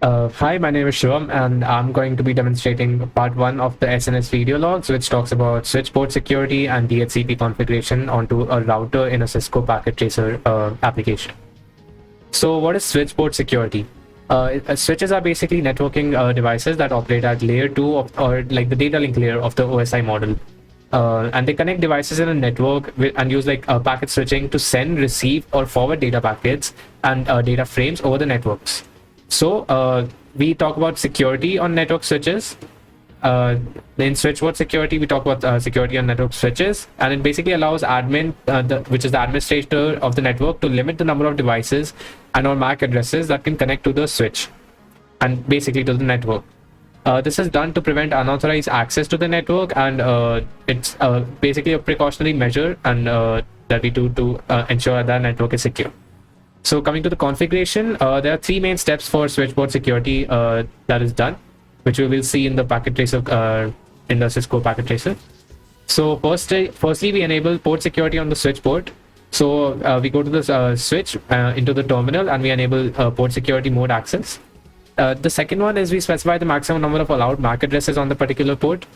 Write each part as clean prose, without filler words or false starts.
Hi, my name is Shivam, and I'm going to be demonstrating part 1 of the SNS video logs, which talks about switch port security and DHCP configuration onto a router in a Cisco packet tracer application. So what is switch port security? Switches are basically networking devices that operate at layer 2 or like the data link layer of the OSI model. And they connect devices in a network and use packet switching to send, receive, or forward data packets and data frames over the networks. So we talk about security on network switches. In switchboard security, we talk about security on network switches, and it basically allows admin, which is the administrator of the network, to limit the number of devices and/or MAC addresses that can connect to the switch, and basically to the network. This is done to prevent unauthorized access to the network, and it's basically a precautionary measure and that we do to ensure that the network is secure. So coming to the configuration, there are three main steps for switchboard security that is done, which we will see in the packet tracer, in the Cisco packet tracer. So firstly, we enable port security on the switch port. So we go to the switch into the terminal, and we enable port security mode access. The second one is we specify the maximum number of allowed MAC addresses on the particular port.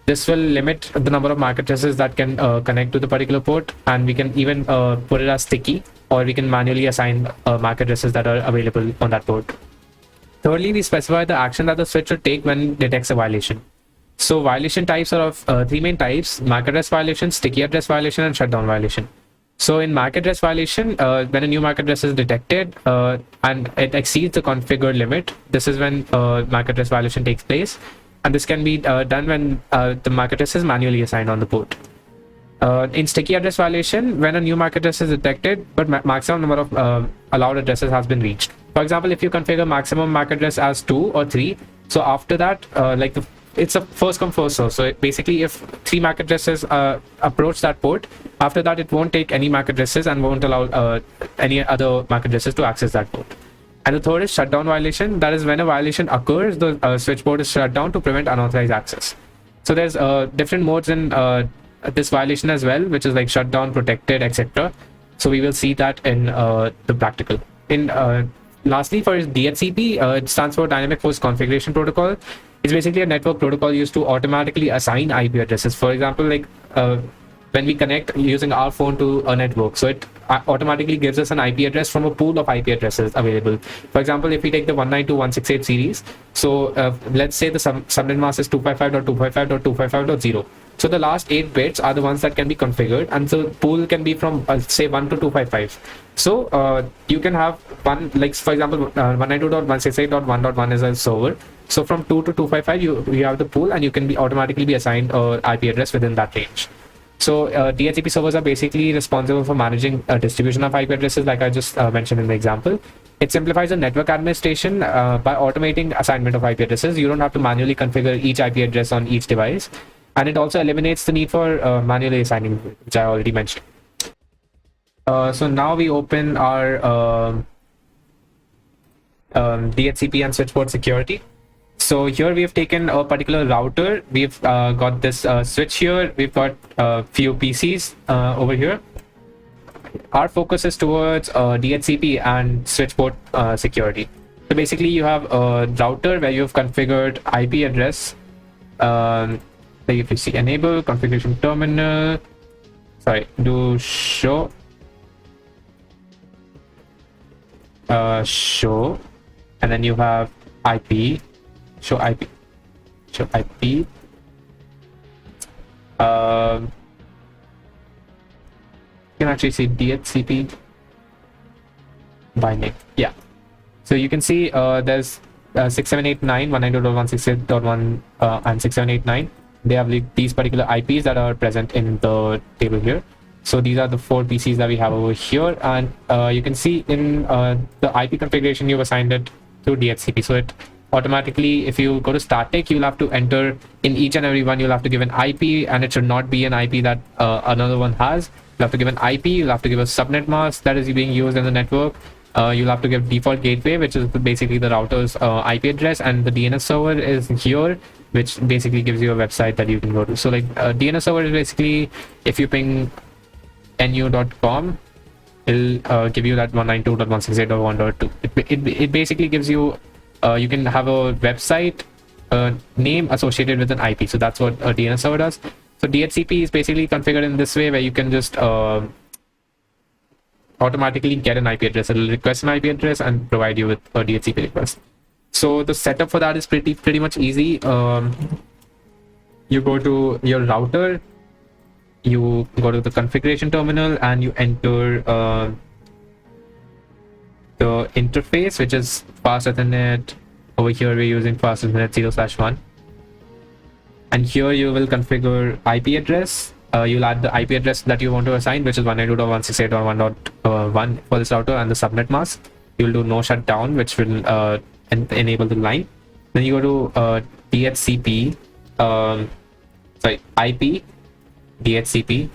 This will limit the number of MAC addresses that can connect to the particular port, and we can even put it as sticky, or we can manually assign MAC addresses that are available on that port. Thirdly, we specify the action that the switch should take when it detects a violation. So violation types are of three main types: MAC address violation, sticky address violation, and shutdown violation. So in MAC address violation, when a new MAC address is detected and it exceeds the configured limit, this is when MAC address violation takes place. And this can be done when the MAC address is manually assigned on the port. In sticky address violation, when a new MAC address is detected, but maximum number of allowed addresses has been reached. For example, if you configure maximum MAC address as 2 or 3, so after that, it's a first come first serve. So basically, if 3 MAC addresses approach that port, after that it won't take any MAC addresses and won't allow any other MAC addresses to access that port. And the third is shutdown violation. That is when a violation occurs, the switch port is shut down to prevent unauthorized access. So there's different modes in this violation as well, which is like shutdown, protected, etc. So we will see that in the practical. Lastly, for DHCP, it stands for Dynamic Host Configuration Protocol. It's basically a network protocol used to automatically assign IP addresses. For example, when we connect using our phone to a network, so it automatically gives us an IP address from a pool of IP addresses available. For example, if we take the 192.168 series, so let's say the subnet mask is 255.255.255.0. So the last 8 bits are the ones that can be configured, and the pool can be from say 1 to 255. So you can have one, like for example, 192.168.1.1 is a server. So from 2 to 255, you have the pool, and you can automatically be assigned an IP address within that range. So DHCP servers are basically responsible for managing a distribution of IP addresses, like I just mentioned in the example. It simplifies the network administration by automating assignment of IP addresses. You don't have to manually configure each IP address on each device. And it also eliminates the need for manually assigning, which I already mentioned. So now we open our DHCP and switchboard security. So here we have taken a particular router. We've got this switch here. We've got a few PCs over here. Our focus is towards DHCP and switchboard security. So basically, you have a router where you've configured IP address. If you see enable configuration terminal, do show and then you have IP, show IP. You can actually see DHCP by name. Yeah, so you can see there's 6789, 192.168.1 and 6789. They have these particular IPs that are present in the table here. So these are the 4 PCs that we have over here, and you can see in the IP configuration you've assigned it to DHCP. So it automatically, if you go to static, you'll have to enter in each and every one. You'll have to give an IP, and it should not be an IP that another one has. You'll have to give an IP. You'll have to give a subnet mask that is being used in the network. You'll have to give default gateway, which is basically the router's IP address, and the DNS server is here, which basically gives you a website that you can go to. So DNS server is basically if you ping nu.com it'll give you that 192.168.1.2. It basically gives you you can have a website name associated with an IP. So that's what a DNS server does. So DHCP is basically configured in this way, where you can just automatically get an IP address. It'll request an IP address and provide you with a DHCP request. So the setup for that is pretty much easy. You go to your router, you go to the configuration terminal, and you enter the interface, which is fast Ethernet. Over here we're using fast Ethernet 0/1, and here you will configure IP address. You'll add the IP address that you want to assign, which is 192.168.1.1 for this router, and the subnet mask. You'll do no shutdown, which will enable the line. Then you go to DHCP, IP DHCP,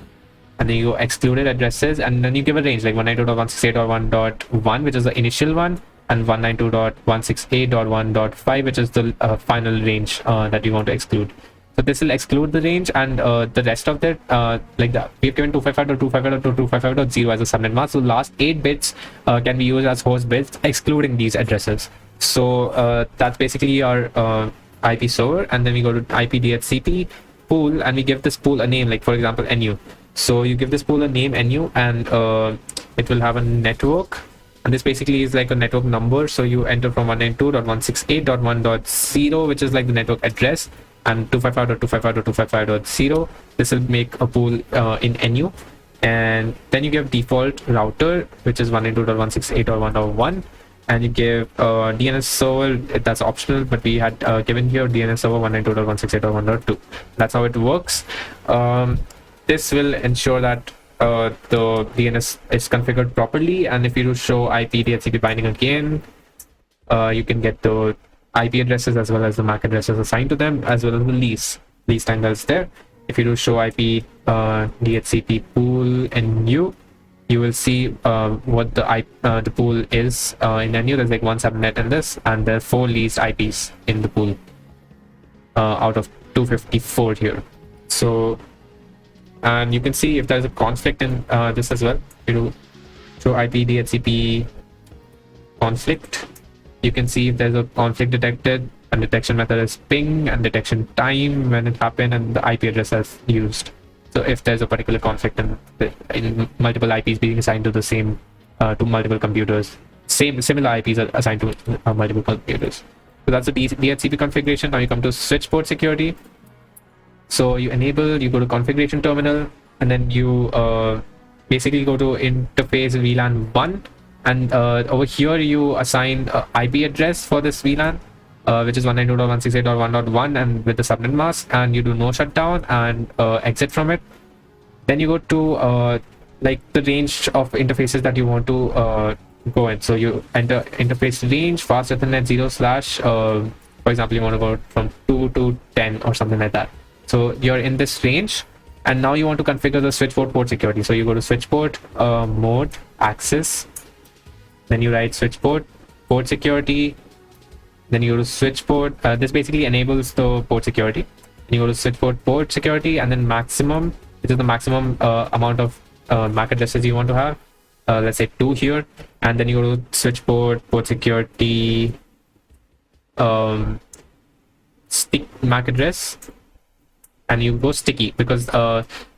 and then you go excluded addresses, and then you give a range like 192.168.1.1, which is the initial one, and 192.168.1.5, which is the final range that you want to exclude. So this will exclude the range, and the rest of it, we've given 255.255.255.0 as a subnet mask. So last 8 bits can be used as host bits, excluding these addresses. So that's basically our IP server, and then we go to IP DHCP pool, and we give this pool a name, like for example NU. So you give this pool a name NU, and it will have a network, and this basically is like a network number. So you enter from 192.168.1.0, which is like the network address, and 255.255.255.0. This will make a pool in NU, and then you give default router, which is 192.168.1.1, and you give DNS server. That's optional, but we had given here DNS server 192.168.1.2. That's how it works. This will ensure that the DNS is configured properly, and if you do show IP DHCP binding again, you can get the IP addresses as well as the MAC addresses assigned to them, as well as the lease time that is there. If you do show IP DHCP pool in NU, you will see what the pool is in NU. There's like one subnet in this, and there are 4 leased IPs in the pool out of 254 here. So, and you can see if there's a conflict in this as well. You do show IP DHCP conflict. You can see if there's a conflict detected, and detection method is ping, and detection time when it happened, and the IP address as used. So if there's a particular conflict in multiple IPs being assigned to the same to multiple computers, similar IPs are assigned to multiple computers. So that's the DHCP configuration. Now you come to switch port security. So you go to configuration terminal, and then you basically go to interface VLAN 1, and over here you assign IP address for this VLAN, which is 192.168.1.1, and with the subnet mask, and you do no shutdown and exit from it. Then you go to like the range of interfaces that you want to go in. So you enter interface range fast Ethernet 0/, for example, you want to go from 2 to 10 or something like that. So you're in this range, and now you want to configure the switch port security. So you go to switch port mode access, then you write switch port security, then you go to switch port. This basically enables the port security. And you go to switch port security, and then maximum, which is the maximum amount of MAC addresses you want to have. Let's say 2 here, and then you go to switch port security stick MAC address, and you go sticky, because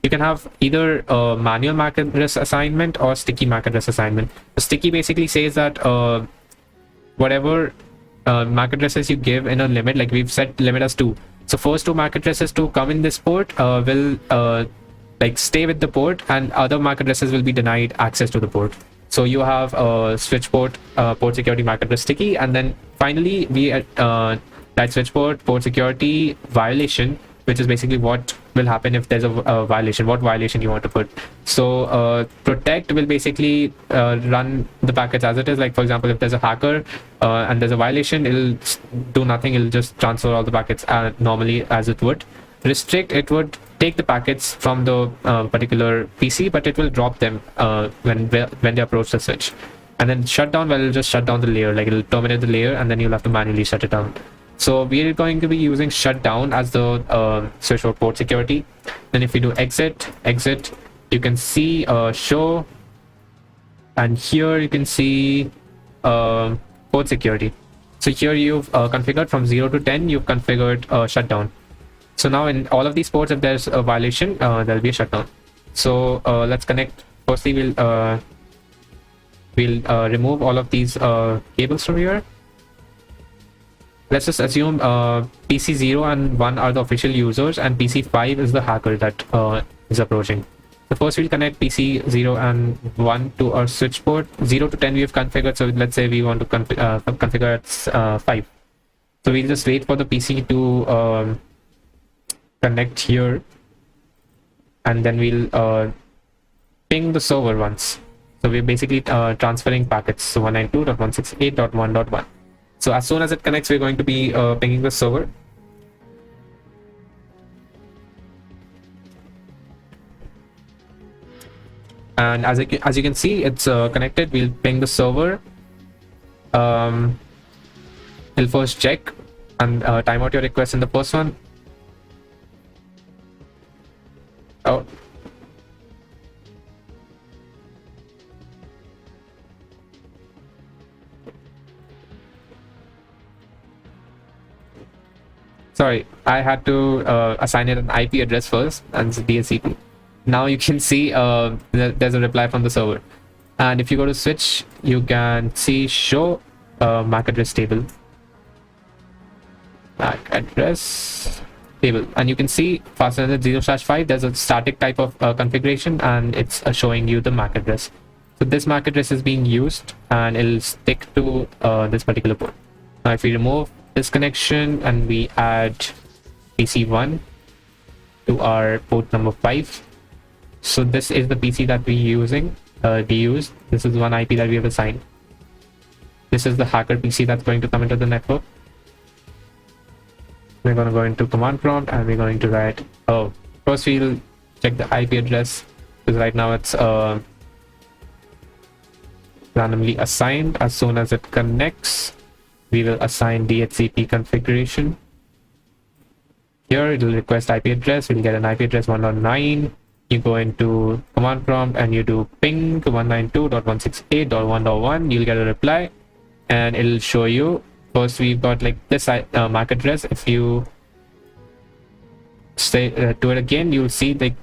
you can have either manual MAC address assignment or sticky MAC address assignment. The sticky basically says that whatever MAC addresses you give in a limit, like we've set limit as 2. So first 2 MAC addresses to come in this port will like stay with the port, and other MAC addresses will be denied access to the port. So you have switch port security MAC address sticky, and then finally we that switch port security violation, which is basically what will happen if there's a violation, what violation you want to put. So protect will basically run the packets as it is. Like for example, if there's a hacker and there's a violation, it'll do nothing, it'll just transfer all the packets normally as it would. Restrict, it would take the packets from the particular PC, but it will drop them when they approach the switch. And then shutdown, well, it'll just shut down the layer, like it'll terminate the layer, and then you'll have to manually shut it down. So we are going to be using shutdown as the switch port security. Then if we do exit, you can see show And here you can see port security. So here you've configured from 0 to 10, you've configured shutdown. So now in all of these ports, if there's a violation, there'll be a shutdown. So let's connect. Firstly, we'll remove all of these cables from here. Let's just assume PC 0 and 1 are the official users and PC 5 is the hacker that is approaching. So first we'll connect PC 0 and 1 to our switch port. 0 to 10 we have configured, so let's say we want to configure at 5. So we'll just wait for the PC to connect here, and then we'll ping the server once. So we're basically transferring packets, so 192.168.1.1. So as soon as it connects, we're going to be pinging the server. And as you can see, it's connected. We'll ping the server. We'll first check and time out your request in the first one. Oh. Sorry, I had to assign it an IP address first, and it's DHCP. Now you can see there's a reply from the server. And if you go to switch, you can see show MAC address table. MAC address table. And you can see faster than 0/5, there's a static type of configuration, and it's showing you the MAC address. So this MAC address is being used, and it'll stick to this particular port. Now if we remove this connection and we add PC1 to our port number 5, so this is the PC that we're using. This is one IP that we have assigned. This is the hacker PC that's going to come into the network. We're going to go into command prompt and we're going to write, first we'll check the IP address, because right now it's randomly assigned. As soon as it connects, we will assign DHCP configuration. Here it will request IP address. We'll get an IP address 1.9. You go into command prompt and you do ping to 192.168.1.1. You'll get a reply, and it'll show you. First, we've got like this MAC address. If you say do it again, you'll see like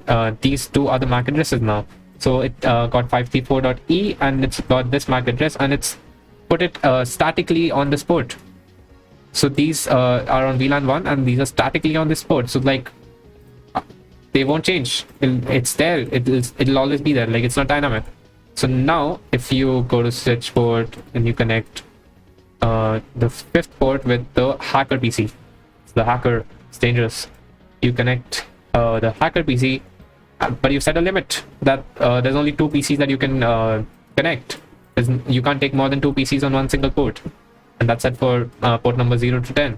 these two other MAC addresses now. So it got 534.e and it's got this MAC address, and it's put it statically on this port. So these are on VLAN 1 and these are statically on this port. So like they won't change. It's there. It'll always be there. Like it's not dynamic. So now if you go to switch port and you connect the 5th port with the hacker PC, the hacker is dangerous. You connect the hacker PC, but you set a limit that there's only 2 PCs that you can connect. You can't take more than 2 PCs on one single port, and that's set for port number 0 to 10.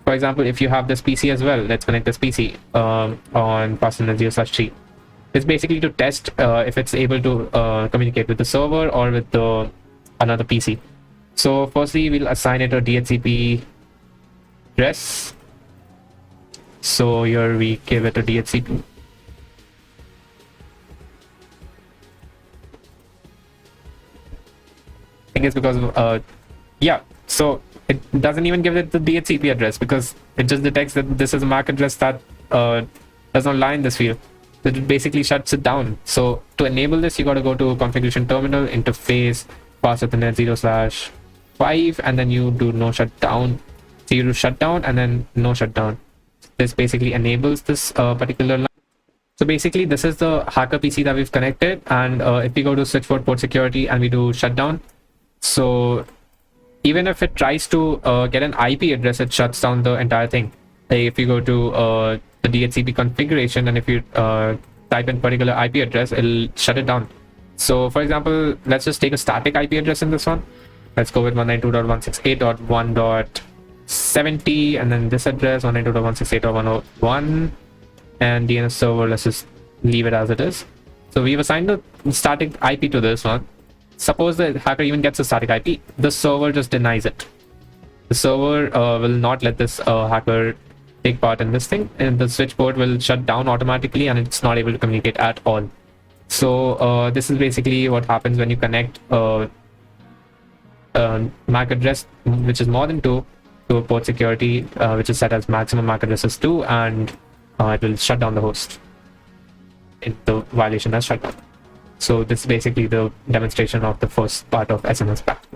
For example, if you have this PC as well, let's connect this PC on fastness 0/3. It's basically to test if it's able to communicate with the server or with the another PC. So firstly, we'll assign it a DHCP address. So here we give it a DHCP. I think it's because of, yeah, so it doesn't even give it the DHCP address because it just detects that this is a MAC address that does not lie in this field. It basically shuts it down. So to enable this, you got to go to configuration terminal, interface, pass Ethernet 0/5, and then you do no shutdown. So you do shutdown and then no shutdown. This basically enables this particular line. So basically, this is the hacker PC that we've connected, and if we go to switch port security and we do shutdown, so even if it tries to get an IP address, it shuts down the entire thing. Like if you go to the DHCP configuration and if you type in particular IP address, it'll shut it down. So for example, let's just take a static IP address in this one. Let's go with 192.168.1.70 and then this address 192.168.101 and DNS server. Let's just leave it as it is. So we've assigned a static IP to this one. Suppose the hacker even gets a static IP, the server just denies it. The server will not let this hacker take part in this thing, and the switch port will shut down automatically and it's not able to communicate at all. So this is basically what happens when you connect MAC address which is more than 2 to a port security which is set as maximum MAC address is 2, and it will shut down the host if the violation has shut down. So this is basically the demonstration of the first part of SNS packet.